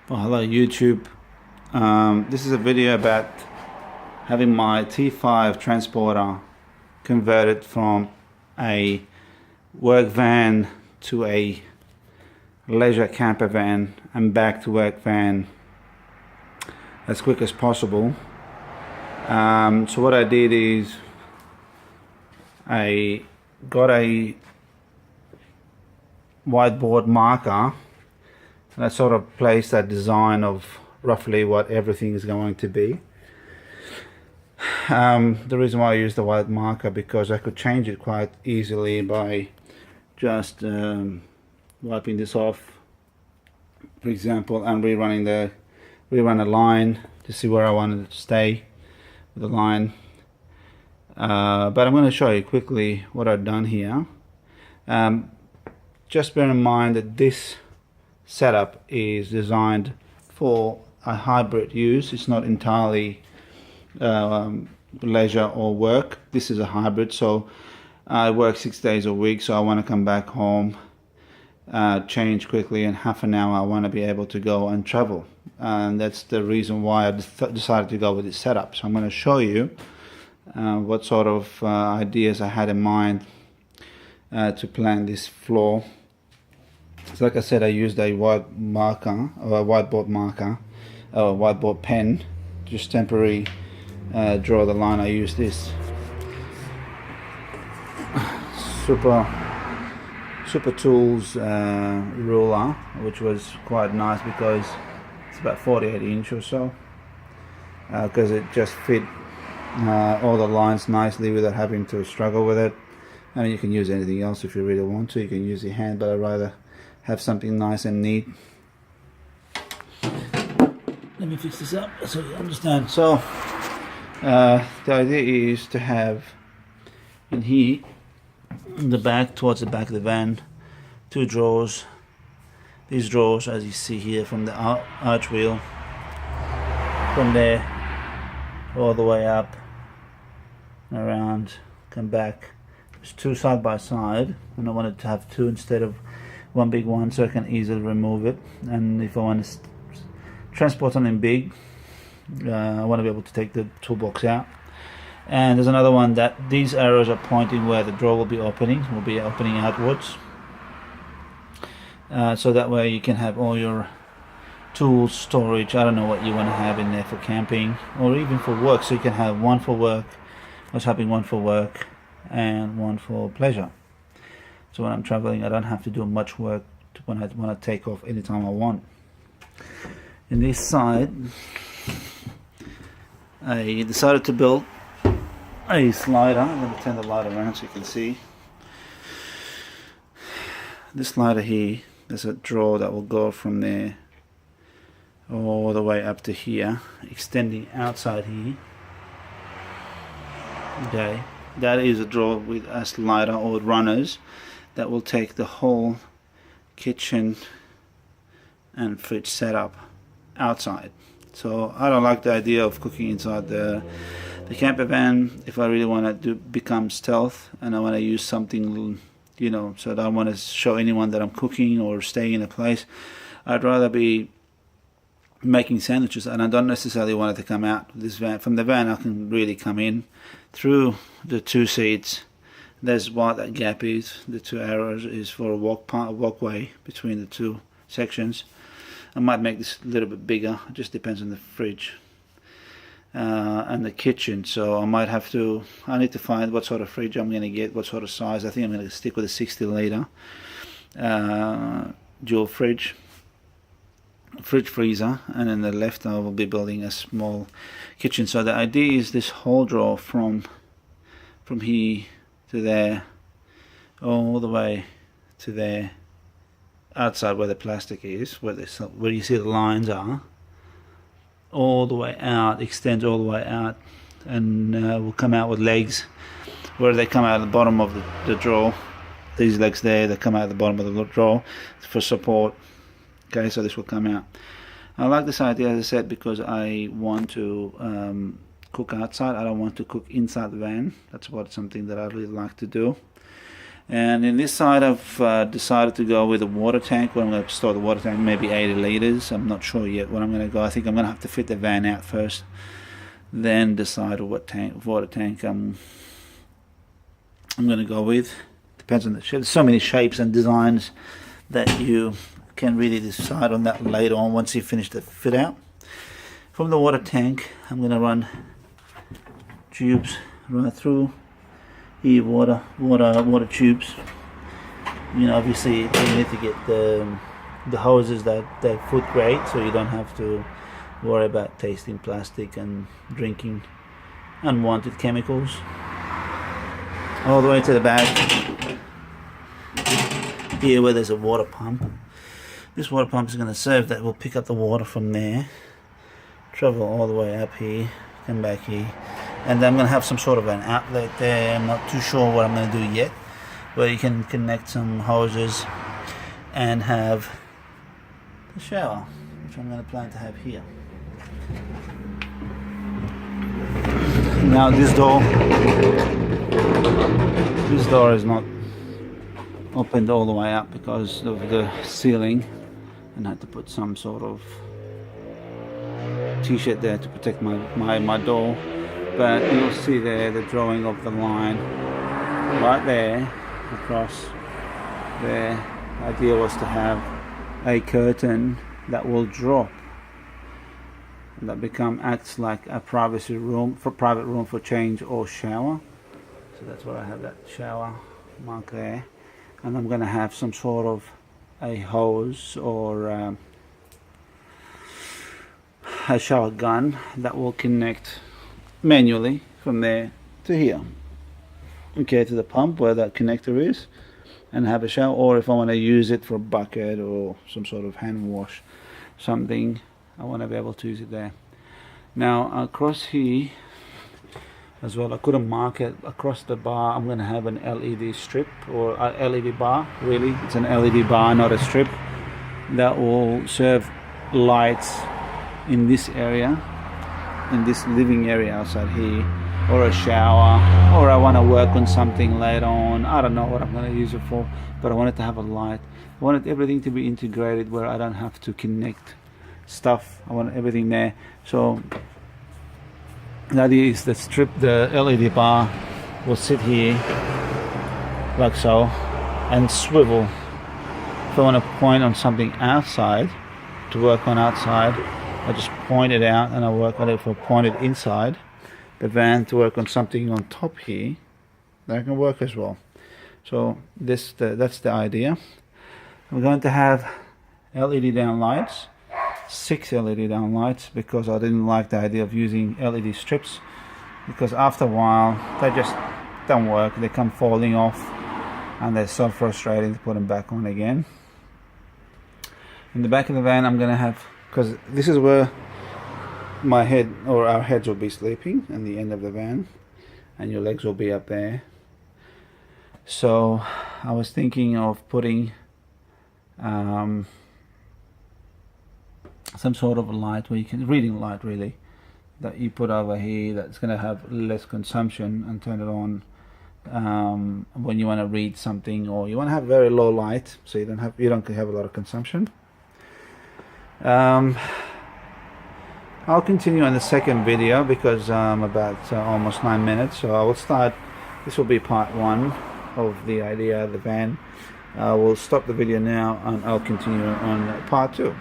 Well, hello YouTube. This is a video about having my T5 transporter converted from a work van to a leisure camper van and back to work van as quick as possible. So what I did is I got a whiteboard marker and I sort of placed that design of roughly what everything is going to be. The reason why I used the white marker, because I could change it quite easily by just wiping this off, for example, and rerun a line to see where I wanted it to stay with the line. But I'm going to show you quickly what I've done here. Just bear in mind that this setup is designed for a hybrid use. It's not entirely leisure or work. This is a hybrid, so I work 6 days a week, so I want to come back home, change quickly, in half an hour I want to be able to go and travel, and that's the reason why I decided to go with this setup. So I'm going to show you what sort of ideas I had in mind to plan this floor. So like I said, I used a white marker, or a whiteboard marker, or a whiteboard pen, just temporary draw the line. I used this Super Tools ruler, which was quite nice because it's about 48 inch or so, because it just fit all the lines nicely without having to struggle with it. I mean, you can use anything else if you really want to. You can use your hand, but I'd rather have something nice and neat. Let me fix this up so you understand. So the idea is to have in here, in the back, towards the back of the van, two drawers. These drawers, as you see here, from the arch wheel, from there all the way up and around, come back. There's two side by side, and I wanted to have two instead of one big one, so I can easily remove it. And if I want to transport something big, I want to be able to take the toolbox out. And there's another one that these arrows are pointing where the drawer will be opening outwards, so that way you can have all your tools, storage. I don't know what you want to have in there for camping or even for work, so you can have one for work. I was having one for work and one for pleasure, so when I'm traveling I don't have to do much work when I want to take off anytime I want. In this side I decided to build a slider. I'm going to turn the light around so you can see. This slider here, there's a drawer that will go from there all the way up to here, extending outside here. Okay, that is a drawer with a slider or runners that will take the whole kitchen and fridge setup outside. So I don't like the idea of cooking inside the camper van. If I really want to become stealth and I want to use something, you know, so I don't want to show anyone that I'm cooking or staying in a place, I'd rather be making sandwiches, and I don't necessarily want it to come out this van. From the van I can really come in through the two seats. There's what that gap is. The two arrows is for a walkway between the two sections. I might make this a little bit bigger, it just depends on the fridge and the kitchen. So I need to find what sort of fridge I'm going to get, what sort of size. I think I'm going to stick with a 60 litre dual fridge freezer, and in the left I will be building a small kitchen. So the idea is this whole drawer from here to there, all the way to there, outside where the plastic is, where you see the lines are, all the way out, extends all the way out, and will come out with legs where they come out of the bottom of the drawer. These legs there, they come out of the bottom of the drawer for support. Okay, so this will come out. I like this idea, as I said, because I want to cook outside. I don't want to cook inside the van. That's something that I really like to do. And in this side I've decided to go with a water tank, where I'm going to store the water tank, maybe 80 litres. I'm not sure yet what I'm going to go. I think I'm going to have to fit the van out first, then decide what water tank I'm going to go with. Depends on the shape. There's so many shapes and designs that you can really decide on that later on once you finish the fit out. From the water tank I'm going to run tubes right through here, water tubes. You know, obviously you need to get the hoses that food grade, so you don't have to worry about tasting plastic and drinking unwanted chemicals. All the way to the back here where there's a water pump. This water pump is going to serve that will pick up the water from there, travel all the way up here, come back here, and I'm going to have some sort of an outlet there. I'm not too sure what I'm going to do yet, where you can connect some hoses and have the shower, which I'm going to plan to have here. Now this door is not opened all the way up because of the ceiling, and I had to put some sort of t-shirt there to protect my door. But you'll see there the drawing of the line right there across there. The idea was to have a curtain that will drop, and that acts like a private room for change or shower. So that's why I have that shower mark there, and I'm going to have some sort of a hose or a shower gun that will connect manually from there to here, okay, to the pump where that connector is, and have a shower. Or if I want to use it for a bucket or some sort of hand wash something, I want to be able to use it there. Now across here as well, I couldn't mark it. Across the bar I'm going to have an LED strip, or a LED bar. Really, it's an LED bar, not a strip, that will serve lights in this area, in this living area outside here, or a shower, or I want to work on something later on. I don't know what I'm going to use it for, but I wanted to have a light. I wanted everything to be integrated where I don't have to connect stuff. I want everything there. So the idea is the LED bar will sit here like so and swivel. If I want to point on something outside, to work on outside, I just point it out and I work on it. If I point it inside the van to work on something on top here, that can work as well. So that's the idea. We're going to have LED down lights, 6 LED down lights, because I didn't like the idea of using LED strips, because after a while they just don't work. They come falling off and they're so frustrating to put them back on again. In the back of the van I'm going to have, because this is where my head or our heads will be sleeping, in the end of the van, and your legs will be up there. So I was thinking of putting some sort of a light where you can, reading light really, that you put over here, that's going to have less consumption, and turn it on when you want to read something, or you want to have very low light so you don't have a lot of consumption. I'll continue on the second video because I'm about almost 9 minutes, so I will start. This will be part 1 of the idea of the van. We'll stop the video now and I'll continue on part 2.